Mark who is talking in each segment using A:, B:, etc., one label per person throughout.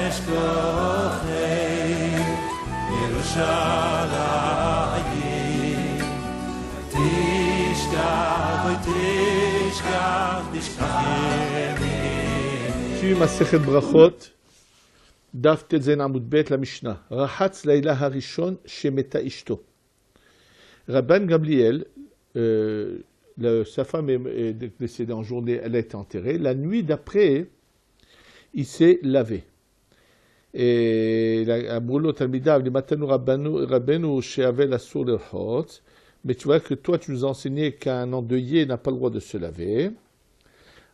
A: אשכוחי ירושלים תשכח ותשכח תשכח ימין.
B: Suivi Masechet Brachot, Daf Tetzen Amud Bet, la Mishnah. Rahatz Laila Harishon Shemeta Ishto. Rabban Gamliel, sa femme est décédée en journée, elle a été enterrée. La nuit d'après, il s'est lavé. Et Amrulot Talmidav, le Matanu Rabbenu Sheavel Asur Lerchot. Mais tu vois que toi, tu nous as enseigné qu'un endeuillé n'a pas le droit de se laver.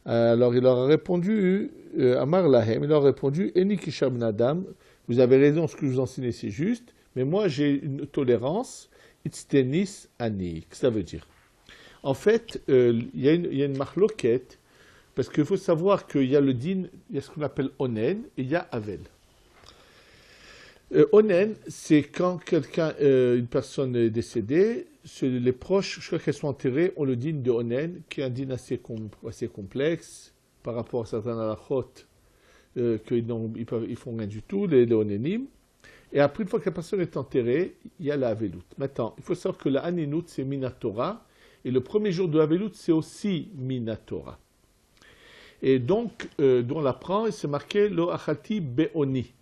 B: Alors il leur a répondu, Amar Lahem, il leur a répondu, Eni Kisha Ben Adam, vous avez raison, ce que je vous enseignez c'est juste, mais moi j'ai une tolérance, Itztenis Ani, qu'est-ce que ça veut dire? En fait, il y a une marloquette, parce qu'il faut savoir qu'il y a le din, il y a ce qu'on appelle Onen, et il y a Avel. Onen, c'est quand une personne est décédée, les proches, jusqu'à qu'elles soient enterrées, ont le din de Onen, qui est un din assez complexe par rapport à certains halachot, qu'ils ne font rien du tout, les Onenim. Et après, une fois que la personne est enterrée, il y a la Avelut. Maintenant, il faut savoir que la Aninut, c'est Minatora, et le premier jour de Avelut, c'est aussi Minatora. Et donc, on l'apprend, et c'est marqué Lo Achati Be'oni.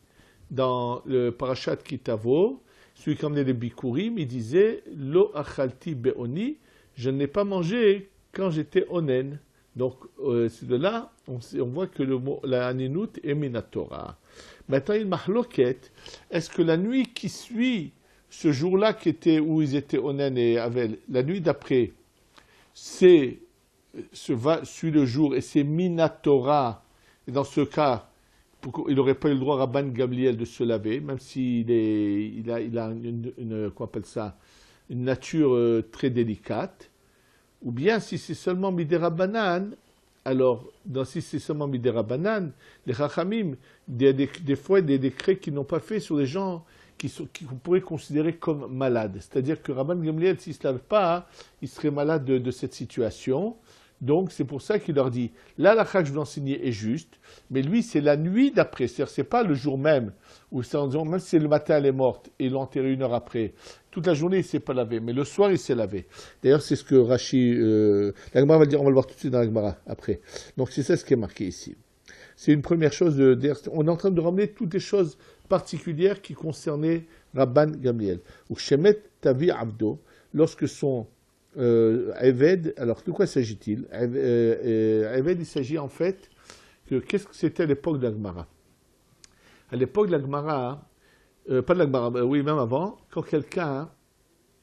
B: Dans le Parashat Kitavo, celui qui emmenait les Bikurim, il disait Lo achalti be'oni, je n'ai pas mangé quand j'étais onen. Donc, c'est de là, on voit que le mot, la aninut est minatora. Maintenant, il mahloket, est-ce que la nuit qui suit ce jour-là où ils étaient onen et avel, la nuit d'après, suit le jour et c'est minatora, et dans ce cas, il n'aurait pas eu le droit, Rabban Gamliel, de se laver, même s'il a qu'on appelle ça, une nature très délicate. Ou bien, si c'est seulement Midera Banan, alors, si c'est seulement Midera Banan, les Chachamim, des fois, des décrets qu'ils n'ont pas fait sur les gens qu'on pourrait considérer comme malades. C'est-à-dire que Rabban Gamliel, s'il ne se lave pas, il serait malade de cette situation. Donc, c'est pour ça qu'il leur dit, là, la que je vous enseignais est juste, mais lui, c'est la nuit d'après, c'est-à-dire c'est pas le jour même, où c'est en disant, même si c'est le matin, elle est morte, et ils l'ont enterrée 1 heure après, toute la journée, il ne s'est pas lavé, mais le soir, il s'est lavé. D'ailleurs, c'est ce que Rashi, la Gemara va le dire, on va le voir tout de suite dans la Gemara, après. Donc, c'est ça ce qui est marqué ici. C'est une première chose, on est en train de ramener toutes les choses particulières qui concernaient Rabban Gamliel. Ou Shemet Tavi Abdo, lorsque son Eved, alors de quoi s'agit-il? Eved, il s'agit en fait qu'est-ce que c'était à l'époque de la Gemara? À l'époque de la Gemara, pas de la Gemara, oui, même avant, quand quelqu'un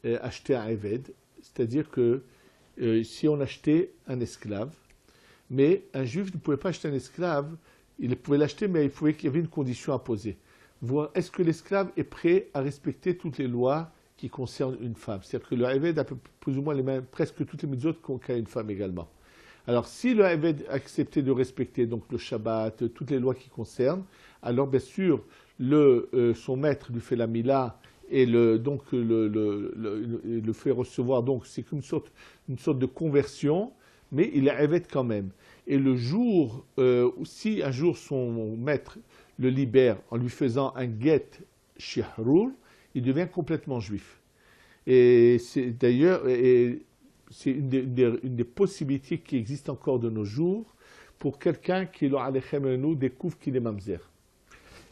B: achetait un Eved, c'est-à-dire que si on achetait un esclave, mais un juif ne pouvait pas acheter un esclave, il pouvait l'acheter, mais il y avait une condition à poser. Voir est-ce que l'esclave est prêt à respecter toutes les lois qui concerne une femme. C'est-à-dire que le Eved a plus ou moins presque toutes les mitzvot qu'a une femme également. Alors, si le Eved acceptait de respecter donc le Shabbat, toutes les lois qui concernent, alors bien sûr, son maître lui fait la mila et le fait recevoir. Donc, c'est une sorte de conversion, mais il est Eved quand même. Et le jour, si un jour son maître le libère en lui faisant un get shihrur, il devient complètement juif. Et c'est d'ailleurs c'est une des possibilités qui existent encore de nos jours pour quelqu'un qui, nous, découvre qu'il est mamzer.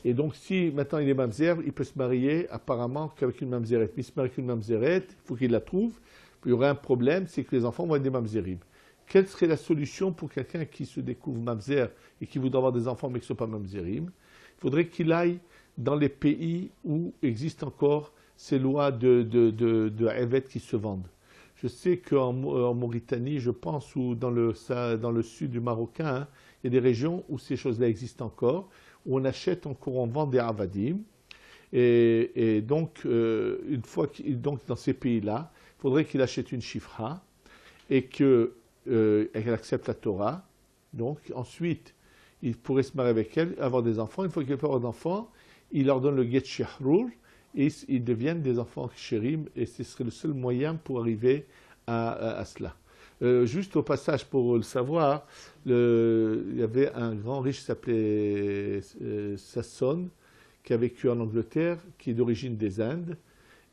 B: Et donc, si maintenant il est mamzer, il peut se marier apparemment qu'avec une mamzeret. Mais il se marie avec une mamzeret, il faut qu'il la trouve. Puis il y aurait un problème, c'est que les enfants vont être des mamzerim. Quelle serait la solution pour quelqu'un qui se découvre mamzer et qui voudrait avoir des enfants mais qui ne sont pas mamzerim? Il faudrait qu'il aille dans les pays où existent encore ces lois de Eved qui se vendent. Je sais qu'en Mauritanie, je pense, ou dans le sud du Marocain, il y a des régions où ces choses-là existent encore, où on achète encore, on vend des avadim. Et donc, une fois dans ces pays-là, il faudrait qu'il achète une shifra et qu'elle accepte la Torah. Donc, ensuite, il pourrait se marier avec elle, avoir des enfants. Une fois qu'il peut avoir des enfants, il leur donne le get shihrur et ils deviennent des enfants chérim et ce serait le seul moyen pour arriver à cela. Juste au passage pour le savoir, il y avait un grand riche qui s'appelait Sasson, qui a vécu en Angleterre, qui est d'origine des Indes,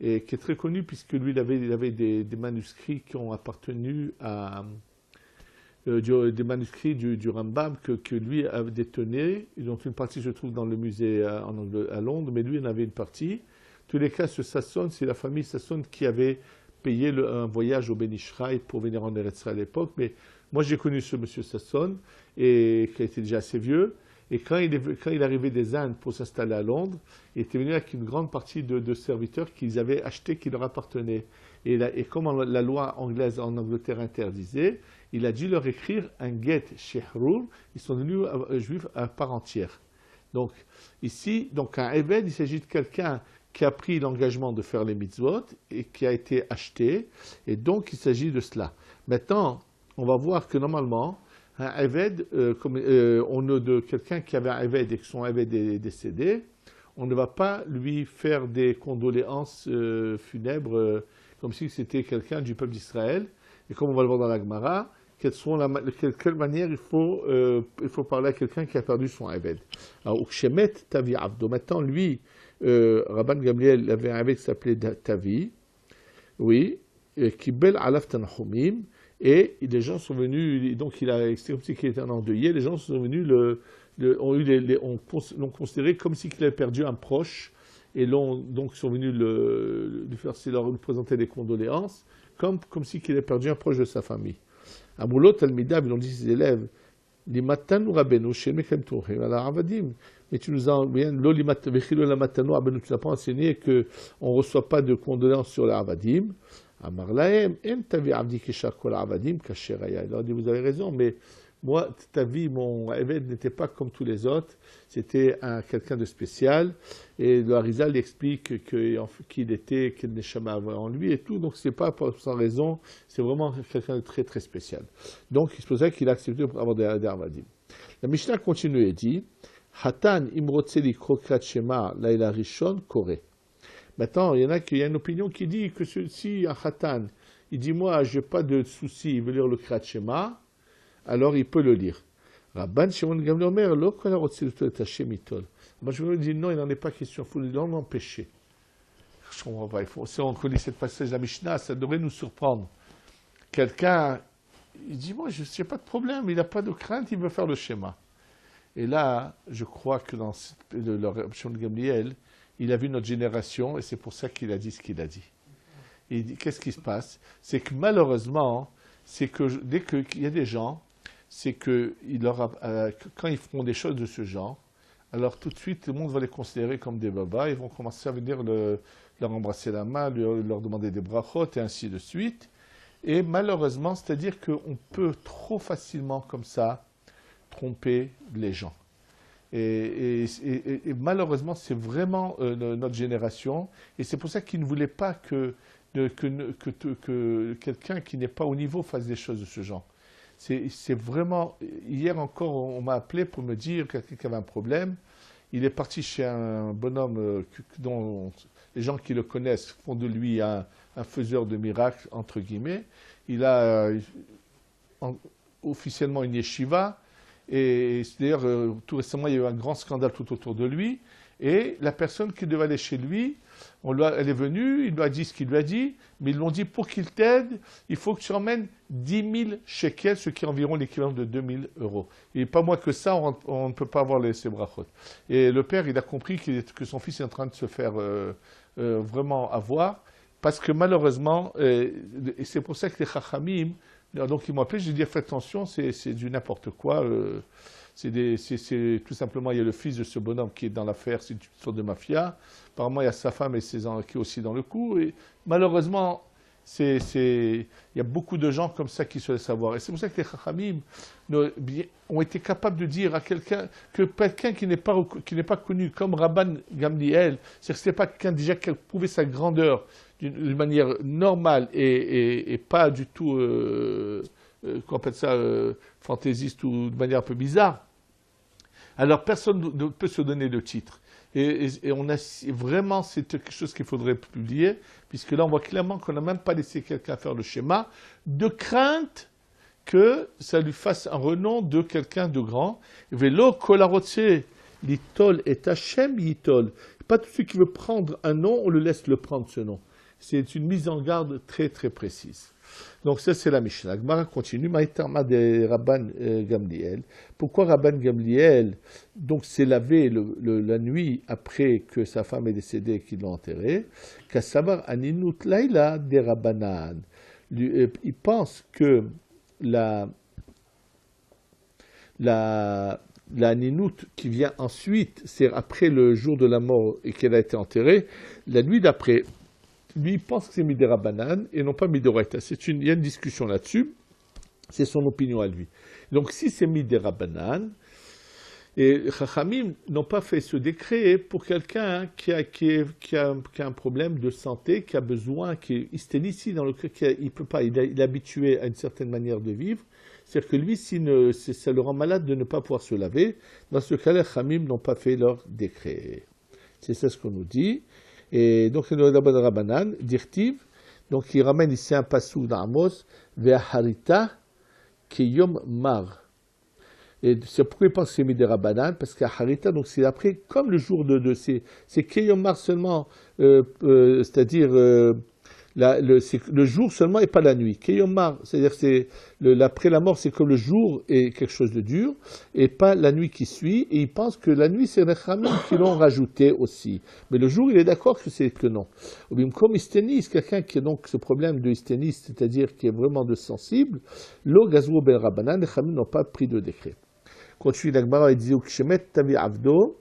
B: et qui est très connu puisque lui, il avait des manuscrits qui ont appartenu à... des manuscrits du Rambam que lui a détenés. Donc une partie se trouve dans le musée à Londres, mais lui, il en avait une partie. En tous les cas, ce Sasson, c'est la famille Sasson qui avait payé un voyage au Ben Ishraï pour venir en Eretz Israël à l'époque. Mais moi, j'ai connu ce monsieur Sasson, et qui était déjà assez vieux. Et quand il arrivait des Indes pour s'installer à Londres, il était venu avec une grande partie de serviteurs qu'ils avaient achetés, qui leur appartenaient. Et comme la loi anglaise en Angleterre interdisait, il a dû leur écrire un get shehrur. Ils sont devenus juifs à part entière. Donc ici, un Eved, il s'agit de quelqu'un qui a pris l'engagement de faire les mitzvot et qui a été acheté. Et donc il s'agit de cela. Maintenant, on va voir que normalement, un Eved, on a de quelqu'un qui avait un Eved et que son Eved est décédé, on ne va pas lui faire des condoléances funèbres comme si c'était quelqu'un du peuple d'Israël. Et comme on va le voir dans la Gemara, quelle manière il faut parler à quelqu'un qui a perdu son Eved. Alors, Ukshemet Tavi Avdo. Maintenant, lui, Rabban Gamliel avait un Eved qui s'appelait Tavi, oui, qui bel alaf tanachumim. Et les gens sont venus, donc c'est comme s'il était un endeuillé, les gens sont venus, l'ont considéré comme s'il avait perdu un proche, et donc sont venus lui présenter des condoléances, comme s'il avait perdu un proche de sa famille. À Moulot Talmidab, ils ont dit à ses élèves, Limatanu Rabenu, Shemekem Tourim, ala Avadim. Mais tu nous as tu n'as pas enseigné qu'on ne reçoit pas de condoléances sur les Avadim. Amar lahem, em tavi avdi kishar kol avadim kasher haya. Il leur dit, vous avez raison, mais moi, ta vie, mon Eved n'était pas comme tous les autres, c'était quelqu'un de spécial, et le Harizal explique qu'il était, qu'il n'est jamais en lui et tout, donc c'est pas sans raison, c'est vraiment quelqu'un de très très spécial. Donc c'est pour ça qu'il a accepté pour avoir des avadim. La Mishnah continue et dit, Hatan imrotzeli krokrat shema laila rishon kore. Maintenant, il y a une opinion qui dit que si un khatan, il dit moi, je n'ai pas de souci, il veut lire le Kriyat Shema, alors il peut le lire. Rabban Shimon Gamliel Omer, lo kol harotzeh Hashem itol. Moi, je lui dis non, il n'en est pas question, il faut l'empêcher. Je comprends pas, si on connaît cette passage de la Mishnah, ça devrait nous surprendre. Quelqu'un, il dit moi, je n'ai pas de problème, il n'a pas de crainte, il veut faire le schéma. Et là, je crois que dans le Shimon Gamliel, il a vu notre génération et c'est pour ça qu'il a dit ce qu'il a dit. Et il dit, qu'est-ce qui se passe? C'est que malheureusement, c'est que dès qu'il y a des gens, c'est que quand ils feront des choses de ce genre, alors tout de suite, le monde va les considérer comme des babas, ils vont commencer à venir leur embrasser la main, leur demander des brachot et ainsi de suite. Et malheureusement, c'est-à-dire qu'on peut trop facilement comme ça tromper les gens. Et malheureusement, c'est vraiment notre génération. Et c'est pour ça qu'ils ne voulaient pas que quelqu'un qui n'est pas au niveau fasse des choses de ce genre. C'est vraiment... Hier encore, on m'a appelé pour me dire quelqu'un qui avait un problème. Il est parti chez un bonhomme dont les gens qui le connaissent font de lui un faiseur de miracles, entre guillemets. Il a officiellement une yeshiva. Et d'ailleurs, tout récemment, il y a eu un grand scandale tout autour de lui. Et la personne qui devait aller chez lui, elle est venue, il lui a dit ce qu'il lui a dit, mais ils lui ont dit, pour qu'il t'aide, il faut que tu emmènes 10 000 shekels, ce qui est environ l'équivalent de 2 000 euros. Et pas moins que ça, on ne peut pas avoir ces brachot. Et le père, il a compris que son fils est en train de se faire vraiment avoir, parce que malheureusement, et c'est pour ça que les chachamim, donc ils m'ont appelé, j'ai dit faites attention, c'est du n'importe quoi. C'est tout simplement, il y a le fils de ce bonhomme qui est dans l'affaire, c'est une sorte de mafia. Apparemment, il y a sa femme et ses enfants qui est aussi dans le coup. Et malheureusement, il y a beaucoup de gens comme ça qui se laissent avoir. Et c'est pour ça que les chachamim ont été capables de dire à quelqu'un qui n'est pas connu, comme Rabban Gamliel, c'est-à-dire que ce n'est pas quelqu'un déjà qui a prouvé sa grandeur d'une manière normale et pas du tout, qu'on appelle ça, fantaisiste ou de manière un peu bizarre. Alors personne ne peut se donner le titre. Et on a vraiment, c'est quelque chose qu'il faudrait publier, puisque là on voit clairement qu'on n'a même pas laissé quelqu'un faire le schéma, de crainte que ça lui fasse un renom de quelqu'un de grand. Vélo kolarotse L'itol est Hachem Yitol. Pas tout celui qui veut prendre un nom, on le laisse le prendre ce nom. C'est une mise en garde très très précise. Donc ça c'est la Mishnah. Gemara continue. Maïtama de Rabban Gamliel. Pourquoi Rabban Gamliel donc s'est lavé la nuit après que sa femme est décédée et qu'il l'a enterrée? Kassavar aninut laila de Rabbanan. Il pense que la ninout qui vient ensuite, c'est après le jour de la mort et qu'elle a été enterrée, la nuit d'après, lui il pense que c'est Midera Banan et non pas Midoraita. Il y a une discussion là-dessus, c'est son opinion à lui. Donc si c'est Midera Banan, et Chachamim n'ont pas fait ce décret pour quelqu'un qui a un problème de santé, qui a besoin, qui est hysténici, dans le cas il peut pas, il est habitué à une certaine manière de vivre. C'est-à-dire que lui, ça le rend malade de ne pas pouvoir se laver. Dans ce cas, les Khamim n'ont pas fait leur décret. C'est ça ce qu'on nous dit. Et donc, c'est le Rabban Rabbanan, Dirtiv. Donc, il ramène ici un passou d'Amos, Ve'aharita Kiyom Mar. Et c'est pourquoi il pense que c'est mis des Rabbanan, parce qu'à Harita, donc c'est après, comme le jour c'est Kiyom Mar seulement, c'est-à-dire. C'est le jour seulement et pas la nuit. Keyomar, c'est-à-dire après la mort, c'est comme le jour et quelque chose de dur, et pas la nuit qui suit. Et il pense que la nuit, c'est les Khamim qui l'ont rajouté aussi. Mais le jour, il est d'accord que c'est que non. Comme hysténis, quelqu'un qui a donc ce problème de hysténis, c'est-à-dire qui est vraiment de sensible, lo gazou ben Rabbanan, les Khamim n'ont pas pris de décret. Continue l'Agmara et dit Ukshemet tavi avdo.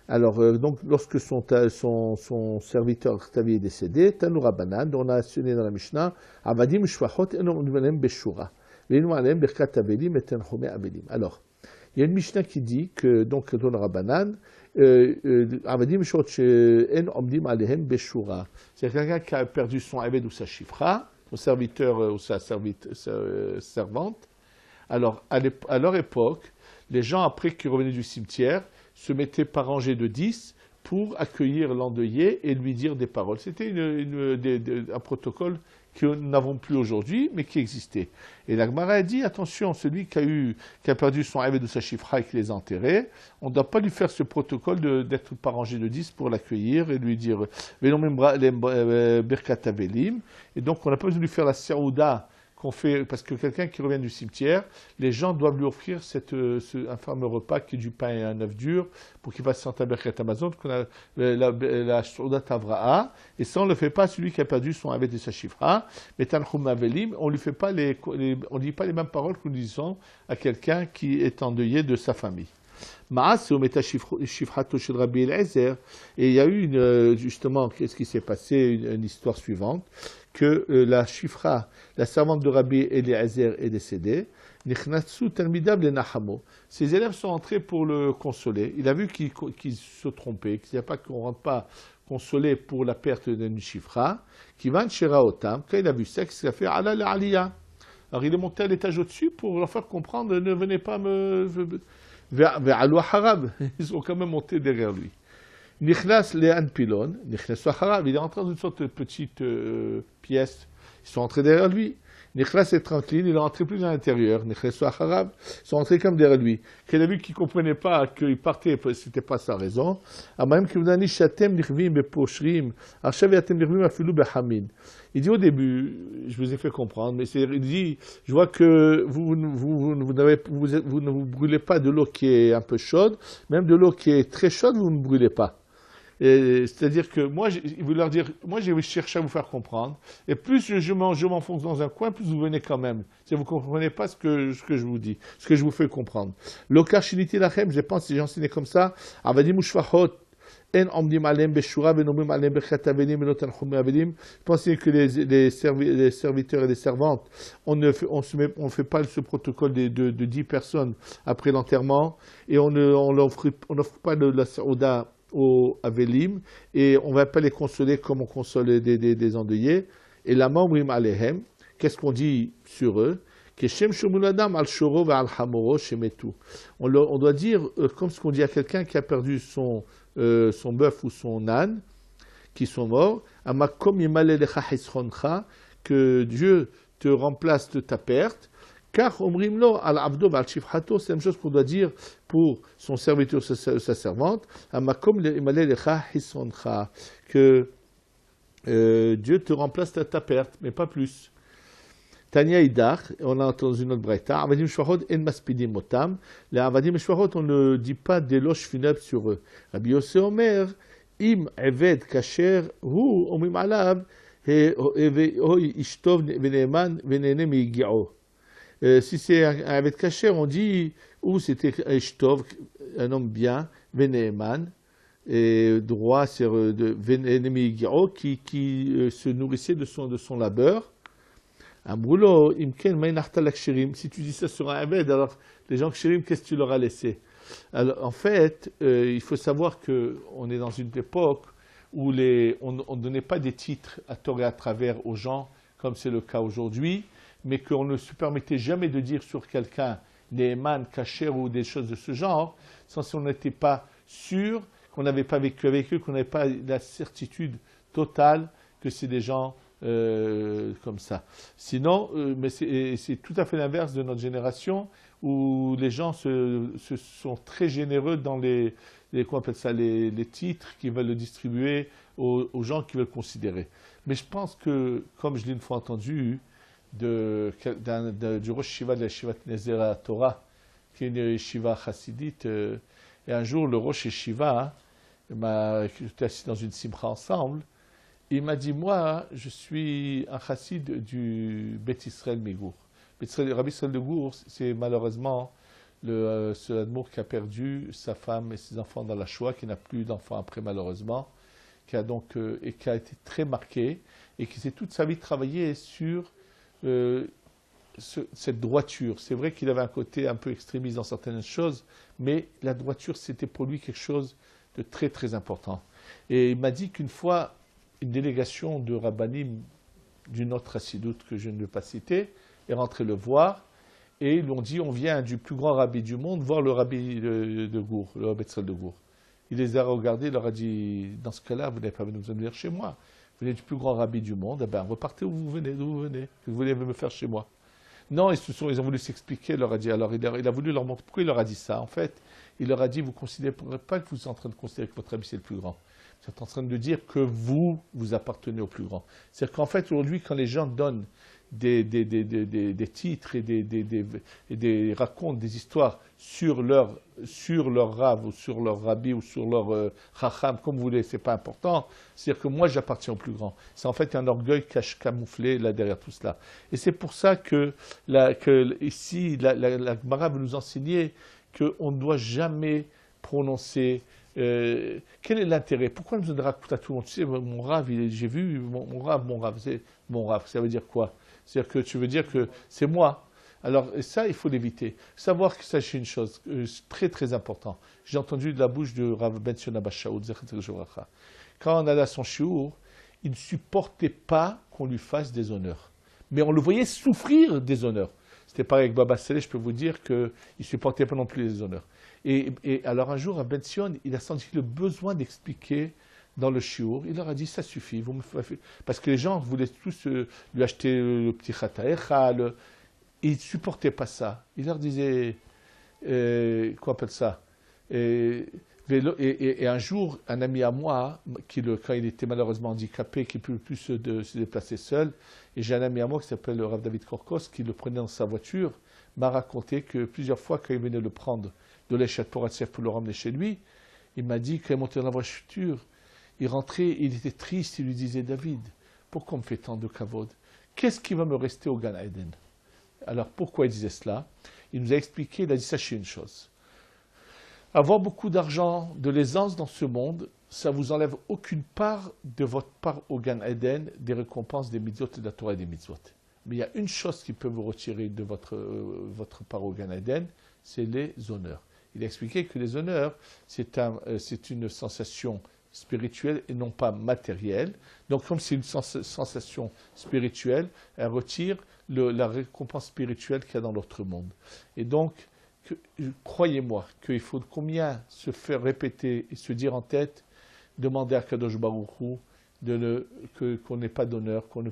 B: Alors, donc, lorsque son serviteur Tavi est décédé, Tanu Rabbanan, on a assigné dans la Mishnah, Avadim Shvachot enom dvelem beshura, veinu alem berkat avelim et tenchome avelim. Alors, il y a une Mishnah qui dit que, donc, dans le Rabbanan, Avadim Shvachot en omdim alehem beshura. C'est quelqu'un qui a perdu son aved ou sa chifra, son serviteur ou sa servante. Alors, à leur époque, les gens, après qu'ils revenaient du cimetière, se mettaient par rangée de 10 pour accueillir l'endeuillé et lui dire des paroles. C'était un protocole que nous n'avons plus aujourd'hui, mais qui existait. Et la Gemara a dit, attention, celui qui a perdu son aved de sa chifra et qui les a enterrés, on ne doit pas lui faire ce protocole d'être par rangée de 10 pour l'accueillir et lui dire Birkat Avelim. Et donc, on n'a pas besoin de lui faire la Seouda qu'on fait, parce que quelqu'un qui revient du cimetière, les gens doivent lui offrir un fameux repas qui est du pain et un œuf dur pour qu'il fasse Santa Berkat Amazon, qu'on a la Souda Tavra'a, et ça on ne le fait pas à celui qui a perdu son aved et sa chifra, mais Tanchum Avelim, on ne dit pas les mêmes paroles que nous disons à quelqu'un qui est endeuillé de sa famille. Ma'as ou Meta Shifrato chez Rabbi Eliezer, et il y a eu justement, qu'est-ce qui s'est passé, une histoire suivante, que la chifra, la servante de Rabbi Eliezer est décédée, Nichnatsu Talmidab le Nahamo. Ses élèves sont entrés pour le consoler. Il a vu qu'il se trompait, qu'il n'y a pas qu'on ne rentre pas consoler pour la perte d'une chifra, qui va chez Raotam, quand il a vu ça, qu'est-ce qu'il a fait? Allah la Aliyah. Alors il est monté à l'étage au-dessus pour leur faire comprendre, ne venez pas ils sont quand même montés derrière lui. Nichnas le'an pilon, nichnas harav, il est entré dans une sorte de petite pièce, ils sont entrés derrière lui. Nichnas est tranquille, il est rentré plus à l'intérieur. Nichnas harav, ils sont entrés comme derrière lui. Qu'il a vu qu'il ne comprenait pas qu'il partait, ce n'était pas sa raison. Même qu'il vous a dit, shatem nichvim beposhrim, achav yatem nichvim afilou behamid. Il dit au début, je vous ai fait comprendre, mais il dit, je vois que vous ne vous brûlez pas de l'eau qui est un peu chaude, même de l'eau qui est très chaude, vous ne brûlez pas. C'est-à-dire que moi, il veut leur dire, moi j'ai cherché à vous faire comprendre, et plus je m'enfonce dans un coin, plus vous venez quand même. Si vous ne comprenez pas ce que je vous dis, ce que je vous fais comprendre. L'okashiniti lachem, je pense, si j'enseignais comme ça, avadim ushvachot, en omdim alem beshura, venomim alem berkat avelim, venotan chum avelim. Je pense que les serviteurs et les servantes, on ne fait pas ce protocole de 10 personnes après l'enterrement, et on n'offre pas la saouda au Avelim, et on ne va pas les consoler comme on console des endeuillés. Et la Mamrim Alehem, qu'est-ce qu'on dit sur eux? On doit dire, comme ce qu'on dit à quelqu'un qui a perdu son bœuf ou son âne, qui sont morts, que Dieu te remplace de ta perte, Car omrim lo al abdo ba'al shifchato, c'est la même chose qu'on doit dire pour son serviteur, sa servante, amakom le'imale lecha hisoncha, que Dieu te remplace ta perte, mais pas plus. Tania Idach, on a entendu une autre braïta, Avadim Shvachot en maspidim otam, les Avadim Shvachot, on ne dit pas d'éloges funèbres sur eux. Rabbi Yossé Omer, im eved kasher, hu omrim alav, hoi ishtov veneman venene migi'o. Si c'est un eved kasher, on dit, ou c'était ishtov, un homme bien, veneman, et droit, c'est de venene migi'o, qui se nourrissait de son labeur. Si tu dis ça sur un Aved, alors les gens kshirim, qu'est-ce que tu leur as laissé? Alors, en fait, il faut savoir qu'on est dans une époque où on ne donnait pas des titres à tort et à travers aux gens, comme c'est le cas aujourd'hui, mais qu'on ne se permettait jamais de dire sur quelqu'un Neeman, Kasher ou des choses de ce genre, sans si on n'était pas sûr, qu'on n'avait pas vécu avec eux, qu'on n'avait pas la certitude totale que c'est des gens comme ça. Sinon, mais c'est tout à fait l'inverse de notre génération où les gens se sont très généreux dans comment on appelle ça, les titres qu'ils veulent distribuer aux gens qu'ils veulent considérer. Mais je pense que, comme je l'ai une fois entendu, du Rosh Shiva de la Shiva Nezera Torah, qui est une Shiva chassidite, et un jour le Rosh Shiva, j'étais assis dans une simcha ensemble, il m'a dit, moi, je suis un chassid du Beth Israël Megour. Rabbi Israël de Gour, c'est malheureusement ce admour qui a perdu sa femme et ses enfants dans la Shoah, qui n'a plus d'enfants après malheureusement, qui a donc et qui a été très marqué et qui s'est toute sa vie travaillé sur cette droiture. C'est vrai qu'il avait un côté un peu extrémiste dans certaines choses, mais la droiture, c'était pour lui quelque chose de très très important. Et il m'a dit qu'une fois, une délégation de rabbanim d'une autre chassidoute que je ne vais pas citer est rentrée le voir et ils lui ont dit on vient du plus grand rabbi du monde voir le rabbi de Gour, le rabbi de Gour. Il les a regardés, il leur a dit dans ce cas-là vous n'avez pas besoin de venir chez moi, vous venez du plus grand rabbi du monde, eh ben repartez où vous venez, d'où vous venez, que vous voulez me faire chez moi. Non, ils ont voulu s'expliquer, il leur a dit, alors il a voulu leur montrer pourquoi il leur a dit ça. En fait, il leur a dit vous ne considérez pas que vous êtes en train de considérer que votre rabbi c'est le plus grand. Vous êtes en train de dire que vous appartenez au plus grand. C'est-à-dire qu'en fait, aujourd'hui, quand les gens donnent des titres et racontent des histoires sur leur rave ou sur leur rabbi ou sur leur chacham, comme vous voulez, c'est pas important. C'est-à-dire que moi, j'appartiens au plus grand. C'est en fait un orgueil camouflé là derrière tout cela. Et c'est pour ça que ici, la Gemara veut nous enseigner qu'on ne doit jamais prononcer. Quel est l'intérêt? Pourquoi nous donner à tout le monde? Tu sais, mon rave, j'ai vu, mon rave, c'est mon rave. Ça veut dire quoi? C'est-à-dire que tu veux dire que c'est moi. Alors ça, il faut l'éviter. Savoir que ça, c'est une chose très très importante. J'ai entendu de la bouche de Rav Ben Sion Abba Shaul, quand on allait à son shiur, il ne supportait pas qu'on lui fasse des honneurs. Mais on le voyait souffrir des honneurs. C'était pareil avec Baba Saleh, je peux vous dire qu'il ne supportait pas non plus les honneurs. Et alors un jour, à Ben Sion, il a senti le besoin d'expliquer dans le shiur. Il leur a dit, ça suffit. Parce que les gens voulaient tous lui acheter le petit chataecha. Il ne supportait pas ça. Il leur disait, quoi appelle ça et un jour, un ami à moi, quand il était malheureusement handicapé, qui ne pouvait plus se déplacer seul, et j'ai un ami à moi qui s'appelle le Rav David Korkos, qui le prenait dans sa voiture, m'a raconté que plusieurs fois, quand il venait le prendre de l'Eshat Poratsef pour le ramener chez lui, il m'a dit, quand il montait dans la voiture, il rentrait, il était triste, il lui disait, David, pourquoi on me fait tant de kavod? Qu'est-ce qui va me rester au Gan Eden? Alors pourquoi il disait cela? Il nous a expliqué, il a dit, sachez une chose. Avoir beaucoup d'argent, de l'aisance dans ce monde, ça ne vous enlève aucune part de votre part au Gan Eden, des récompenses des mitzvot et de la Torah et des mitzvot. Mais il y a une chose qui peut vous retirer de votre part au Gan Eden, c'est les honneurs. Il a expliqué que les honneurs, c'est une sensation spirituelle et non pas matérielle. Donc comme c'est une sensation spirituelle, elle retire la récompense spirituelle qu'il y a dans l'autre monde. Et donc, croyez-moi qu'il faut combien se faire répéter et se dire en tête, demander à Kadosh Baruch Hu qu'on n'ait pas d'honneur, qu'on ne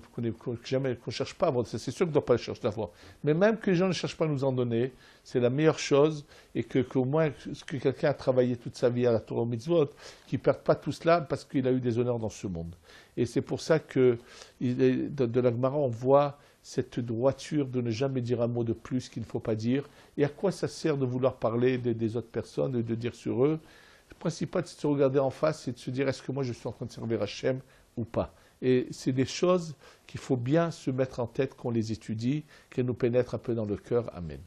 B: cherche pas à avoir. C'est sûr qu'on ne doit pas chercher d'avoir. Mais même que les gens ne cherchent pas à nous en donner, c'est la meilleure chose, et qu'au moins que quelqu'un a travaillé toute sa vie à la Torah au mitzvot, qu'il ne perde pas tout cela parce qu'il a eu des honneurs dans ce monde. Et c'est pour ça que de la Gemara, on voit cette droiture de ne jamais dire un mot de plus qu'il ne faut pas dire. Et à quoi ça sert de vouloir parler des autres personnes et de dire sur eux? Le principal, c'est de se regarder en face et de se dire est-ce que moi je suis en train de servir Hachem ou pas. Et c'est des choses qu'il faut bien se mettre en tête qu'on les étudie, qu'elles nous pénètrent un peu dans le cœur. Amen.